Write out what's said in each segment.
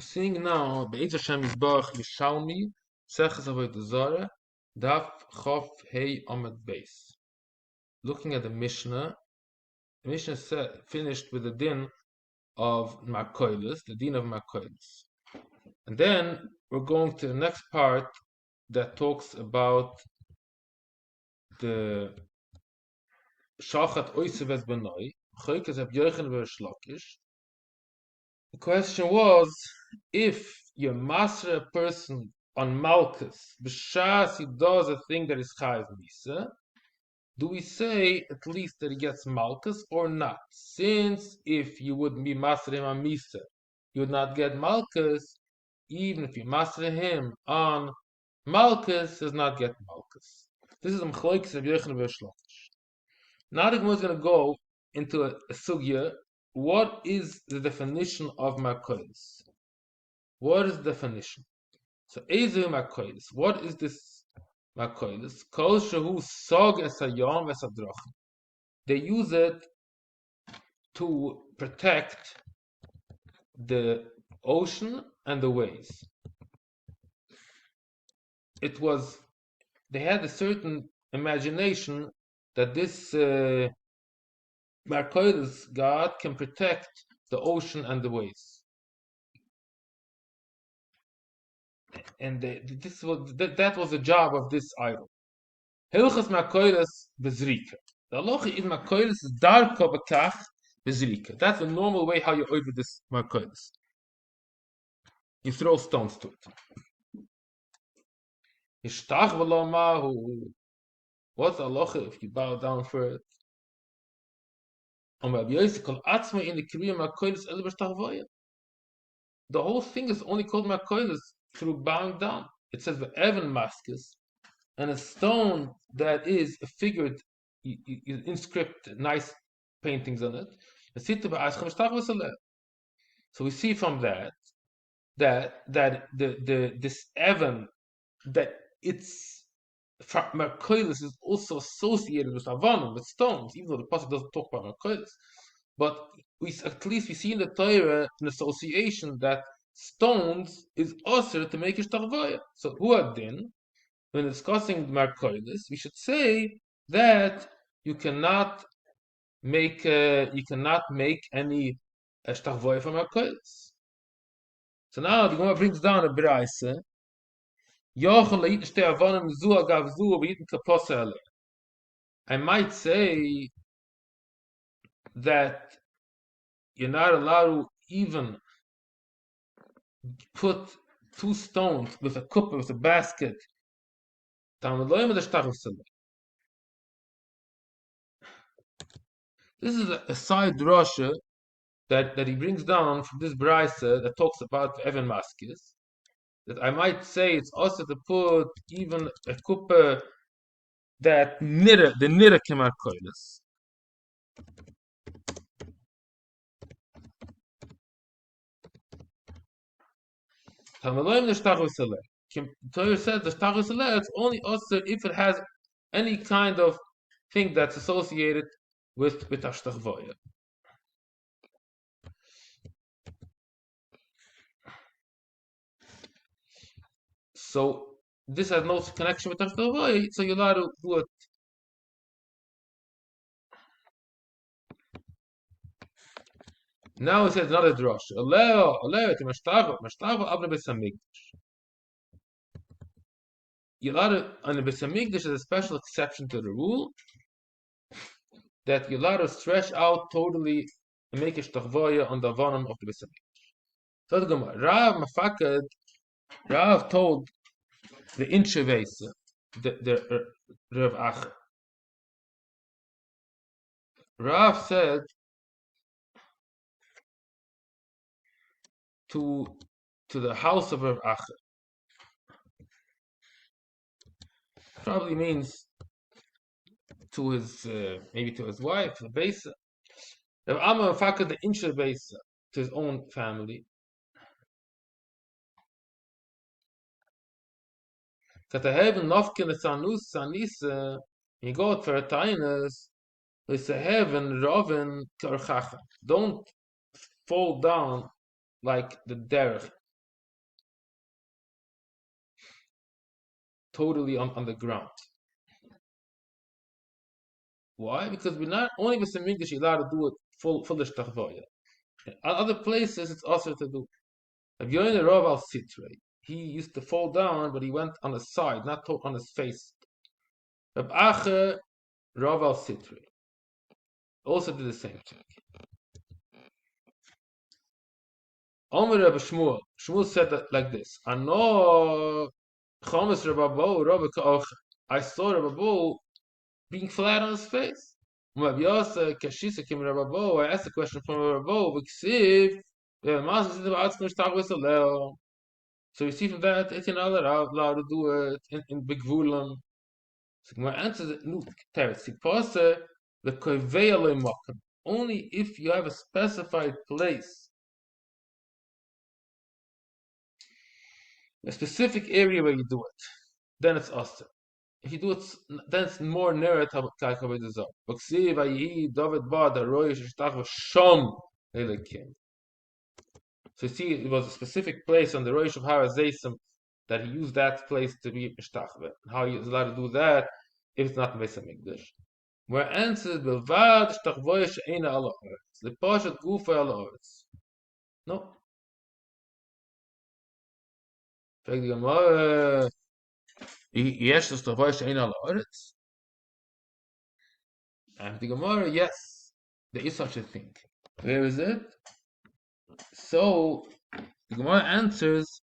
Seeing now Be'ez Hashem Yisbarach Yerushalmi, Maseches Avodah Zarah, Daf Chof Hey Amud Beis. Looking at the Mishnah finished with the din of Markulis, the din of Markulis. And then we're going to the next part that talks about the Shachat Oiseves Benoi, Choykes Ab Yochen V'Shlakish. The question was, if you master a person on Malkus, b'shas he does a thing that is chayiv misa, do we say at least that he gets Malkus or not? Since if you would be master him on misa, you would not get Malkus, even if you master him on Malkus, does not get Malkus. This is a Mechloikes of Yochanan v'Shlakish. Now the Gemara is going to go into a sugya. What is the definition of Markulis? What is the definition? So, Ezu Markulis. What is this Markulis? Kol shehu sog es hayom es hadrachim. They use it to protect the ocean and the ways. They had a certain imagination that this Markulis God can protect the ocean and the ways, and that was the job of this idol. Hilchas Markulis bezrika. The halacha in Markulis is darko bekach bezrika. That's the normal way how you over this Markulis. You throw stones to it. Ishtach v'lo mahu. What's the halacha if you bow down for it? The whole thing is only called Markulis through bowing down. It says the Evan Maskis, and a stone that is figured, you inscript nice paintings on it. So we see from that this Evan, that it's Mercury is also associated with Avanim, with stones, even though the pasuk doesn't talk about Mercury. But at least we see in the Torah an association that stones is usher to make ishtarvaya. So huadin, when discussing Mercury, we should say that you cannot make any ishtarvaya from Mercury. So now the Gemara brings down a braise. I might say that you're not allowed to even put two stones with a cup, with a basket. This is a side drasha that he brings down from this brisa that talks about Evan Maskis. That I might say it's also to put even a kuppah that the nira kemarkoilis. Torah says the shtachus aleh, it's only also if it has any kind of thing that's associated with ashtachvoya. So this has no connection with ashtachvoya, so you're allowed to do it. Now it says another drasha. You're allowed to, on the Beis Hamikdash is a special exception to the rule that you're allowed to stretch out totally and make a shtachvoya on the avanim of the Beis Hamikdash. So the Gemara, Rav told the Inchevesa, the Rav Acher. Rav said to the house of Rav Acher. Probably means to his maybe to his wife, the Beisa. Rav Amma Fakad the Incher Beisa to his own family. Kataheven Nofkin Sanus Sanisa, he got for a tainus, it's a heaven Rovin Karchacha. Don't fall down like the derech. totally on the ground. Why? Because we're not only with some English allowed to do it fullish tachvoya. In other places, it's also to do. Rabbi Yoina Rav al Sitre, he used to fall down, but he went on his side, not on his face. Rabbi Ache Rav al Sitre also did the same thing. Omer Rabbi Shmuel. Shmuel said that like this. Ano Chomes Rabbi Bo, I saw Rabbi Bo being flat on his face. Rabbi Yosef Kashisa came Rabbi Bo. I asked the question from Rabbi Bo. V'ksiv Maskis in the Atzmish Tagos Alel. So we see from that it's not allowed to do it in big vulam. So my answer is no teretz. The koivei makam. Only if you have a specified place, a specific area where you do it, then it's awesome. If you do it, then it's more near to Avodah Zarah. V'ksiv ayi David ba da roish ishtach v'shom elikim. So you see, it was a specific place on the roish of Har Hazeisim that he used that place to be mishtachve. How he is allowed to do that if it's not Mesa Mikdash. Where answers Bilvad Shtachvoya She'ena Ala Oretz. The Pashat Gufa Ala Oretz. No. Frag die Gemara, yes, Shtachvoya She'ena Ala Oretz? And the Gemara, yes, there is such a thing. Where is it? So, the Gemara answers,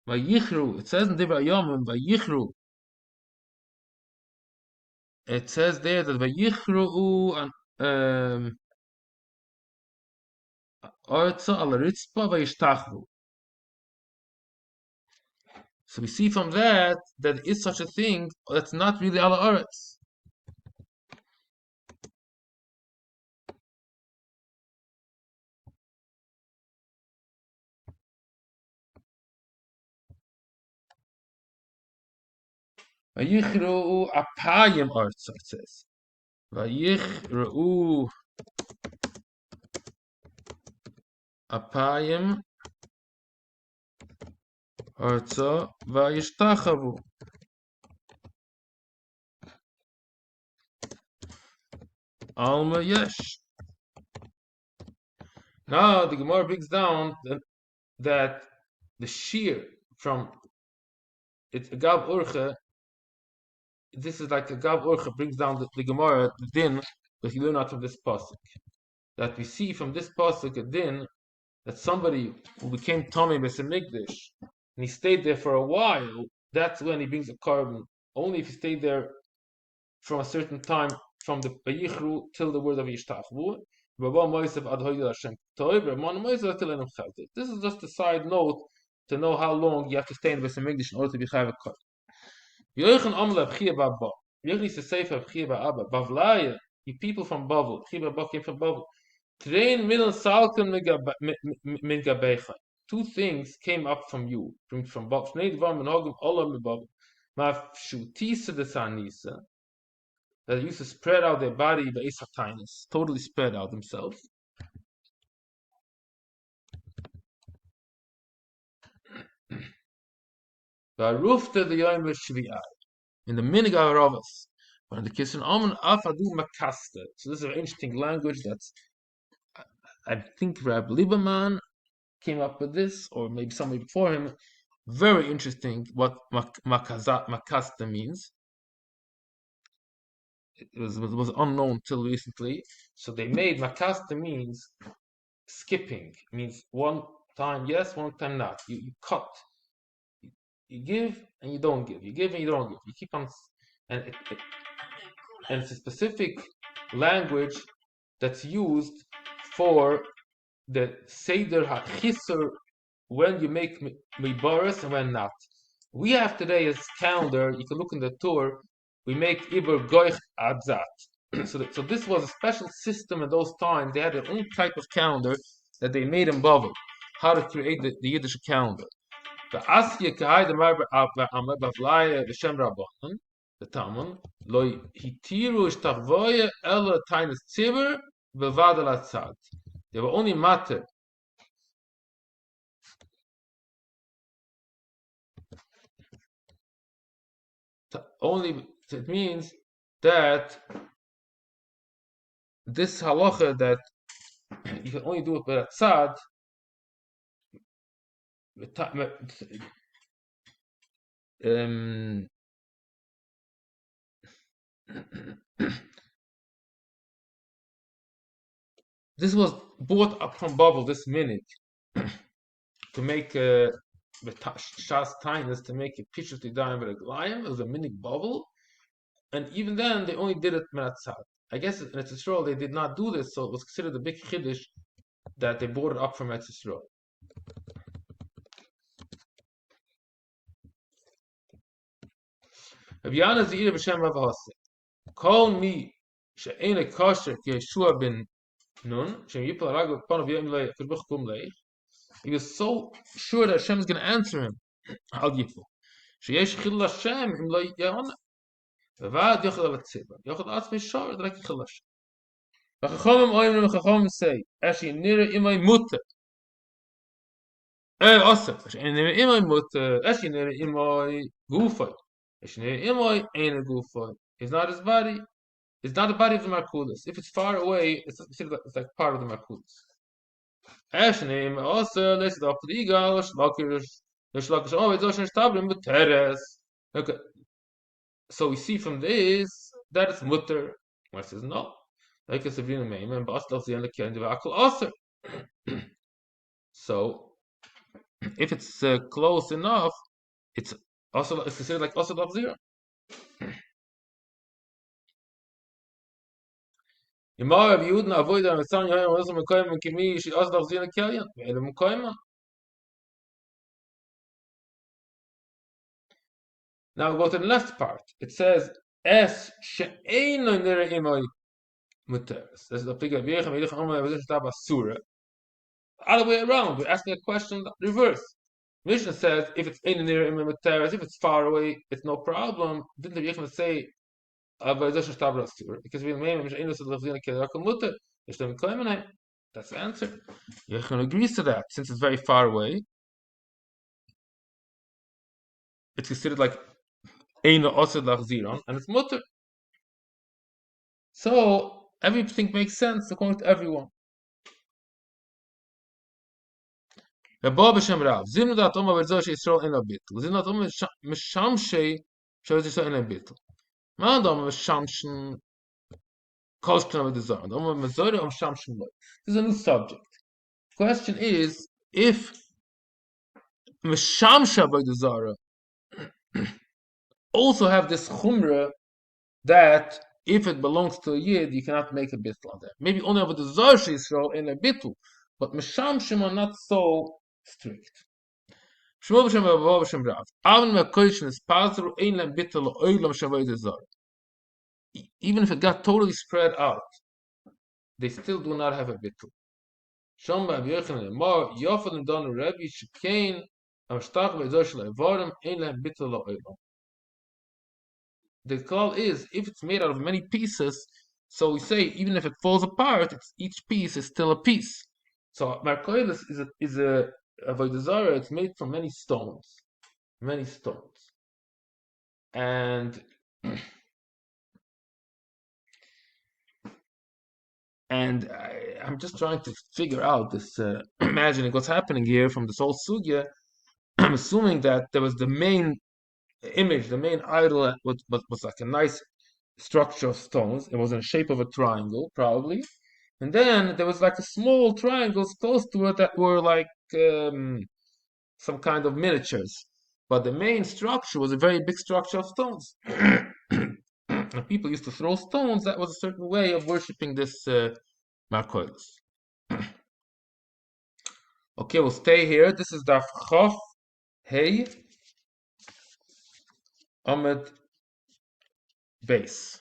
Vayichru, it says in Divrei Yomim, Vayichru, it says there that Vayichru Oretza Al Ritzpa Vayishtachvu. So we see from that there is such a thing that's not really ala aretz. Vayichru apayim aretz, it says. Vayichru apayim aretza vayishtachavu. Alma yesh. Now the Gemara brings down that the Shiur from it's a Gav Urcha. This is like a Gav Urcha brings down the Gemara, the din that you learn out of this pasuk. That we see from this pasuk a din that somebody who became Tomei Besamigdash and he stayed there for a while, that's when he brings a carbon. Only if he stayed there from a certain time, from the Vayichru till the word of Yishtachvu. This is just a side note to know how long you have to stay in the Besamigdash in order to be Chayav Kar. Yoichan Amla B'chia Ba'ba. Yoichan is the Sefer B'chia Ba'aba. Bavlaya, you people from Bavel. B'chia Ba'ba came from Bavel. Train middle salken min gabecha. Two things came up from you, from Bavel. Shnei dvar menhagim olam mibavel. Ma'afshutisa de sanisa. That used to spread out their body by isatinus, totally spread out themselves. Va'rufta the yoim l'shvi'ai. In the minig ha'aravas. When the kisun amen afadu makasta. So this is an interesting language that's I think Rabbi Lieberman came up with this, or maybe somebody before him. Very interesting what makasta means. It was unknown till recently. So they made makasta means skipping. It means one time yes, one time not. You cut. You give and you don't give. You give and you don't give. You keep on, and it's a specific language that's used for the Seder HaChisur when you make Mibaris and when not. We have today as calendar, you can look in the tour, we make Iber Goich Adzat. So this was a special system in those times. They had their own type of calendar that they made in Bavel, how to create the Yiddish calendar. The Asya Kahai the Marber Bavlaya the Shem Rabbanan, the Talmud, Loi Hitiru Ishtachvoya Ella Tainus Tzibur Bevadal Atzad. They were only matter it means that this halacha that you can only do it with a tzad. Um, this was brought up from Bavel this minute to make the Shas Tainus to make a picture to die with a glayim. It was a minute Bavel, and even then they only did it menatzad. I guess in Eretz Yisrael they did not do this, so it was considered a big chiddush that they brought it up from Eretz Yisrael. Rabbi Yana Zira b'Shem Rav Hase. Call me she'ena kosher Yeshua ben Nun shem yipol harag b'panav yom leich k'shbuch kum leich. He was so sure that Hashem is going to answer him. Al yipol. Sheyesh chil Hashem im lo yona. V'vad yochad al tzibah. Yochad atzmei shor d'rek chil Hashem. V'chachomim oimrim v'chachomim say Eshi nira imay mutter. Osef. Eshi nira imay mutter. Eshi nira imay gufay. Eshi nira imay ein gufay. It's not his body. It's not the body of the Markulis. If it's far away, it's like part of the Markulis. Ashnim also let's up the eagle, Shlakish always ocean stablim with teres. Okay. So we see from this that it's mutter. One says no. Like a severe name and bust of the end of the also. So if it's close enough, it's considered like also of zero. Now we go to the left part. It says Es she'eino nere imoi muteres. That's the figure. Other way around, we're asking a question reverse. Mishnah says if it's eino nere imoi muteres, if it's far away, it's no problem. Didn't the Yechim say because we made that's the answer. Yechon agrees to that since it's very far away. It's considered like Eino Osed Lachziron, and it's mutter. So everything makes sense according to everyone. Rabbi B'Shem Rav Zimnu dat Oma V'Zosh Yisrael Ena Bittul Zimnu dat Oma Mishamshei Shav Yisrael Ena Bittul Man da Oma Mishamshen Koshtan Avodah Zarah Oma Mizori Oma Mishamshen Lo. This is a new subject. Question is if Mishamsha Avodah Zarah also have this chumrah that if it belongs to a yid, you cannot make a bittul on that. Maybe only Avodah Zarah Yisrael in a bittul, but Mishamshim are not so strict. Shmuel b'Shem Rabbi b'Shem Rav. Avon me'koyishin is pasru ein lem bittul oilam shavodah Zarah. Even if it got totally spread out, they still do not have a bittul. Shom ba'Rabbi Yochanan Amar Yofad and Don Rebbe Shekain Amshtach b'Zosh Le'Vorim ein lem bittul oilam. The call is if it's made out of many pieces, so we say even if it falls apart, each piece is still a piece. So Markulis is a Avodah Zarah. It's made from many stones, and I'm just trying to figure out this, imagining what's happening here from this whole sugya. I'm assuming that there was the main image, the main idol was like a nice structure of stones. It was in the shape of a triangle, probably. And then there was like a small triangles close to it that were like some kind of miniatures. But the main structure was a very big structure of stones. And people used to throw stones. That was a certain way of worshipping this Markulis. Okay, we'll stay here. This is Daf Chof Hey Amud Base.